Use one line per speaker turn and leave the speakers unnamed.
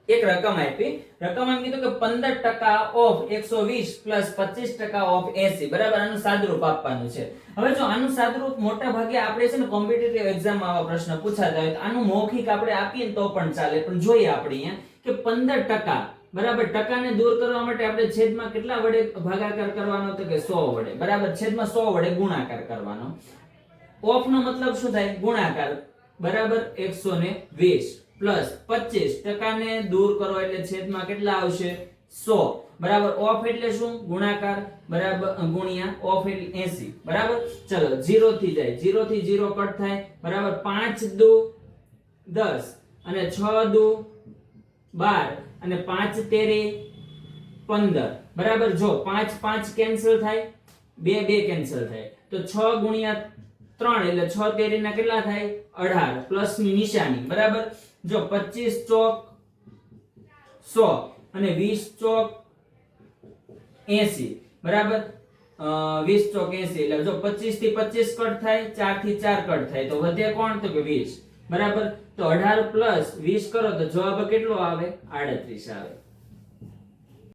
એક રકમ આપી, રકમ એમ કીધું કે 15% ઓફ 120 પ્લસ 25% ઓફ 80, બરાબર. આનું સાદુરૂપ આપવાનું છે. હવે જો આનું સાદુરૂપ મોટા ભાગે આપણે છે ને કોમ્પિટિટિવ એક્ઝામ આવા પ્રશ્ન પૂછાતા હોય તો આનું મૌખિક આપણે આપીએ ને તો પણ ચાલે, પણ જોઈએ આપણે અહીંયા કે 15%, બરાબર. ટકાને દૂર કરવા માટે આપણે છેદમાં કેટલા વડે ભાગાકાર કરવાનો, તો કે 100 વડે, બરાબર. છેદમાં 100 વડે ગુણાકાર કરવાનો. ઓફ નો મતલબ શું થાય? ગુણાકાર, બરાબર. 120 પ્લસ 25% ને દૂર કરો એટલે છેદમાં કેટલા આવશે? 100, બરાબર. ઓફ એટલે શું? ગુણાકાર, બરાબર, ગુણ્યા ઓફ એટલે 80, બરાબર. ચલો 0 થી જાય, 0 થી 0 કટ થાય, બરાબર. 5 દુ 10 અને 6 દુ 12 અને 5 તેરી 15, બરાબર. જો 5 5 કેન્સલ થાય, 2 2 કેન્સલ થાય, તો 6 ગુણ્યા 3 એટલે 6 તેરી ના કેટલા થાય? 18, પ્લસ ની નિશાની, બરાબર. જો 25 ચોક 100 અને 20 ચોક 80, બરાબર. 20 ચોક 80 એટલે જો 25 થી 25 કટ થાય, 4 થી 4 કટ થાય, તો વધે કોણ? તો કે 20, બરાબર. તો 18 પ્લસ 20 કરો તો જવાબ કેટલો આવે? 38 આવે.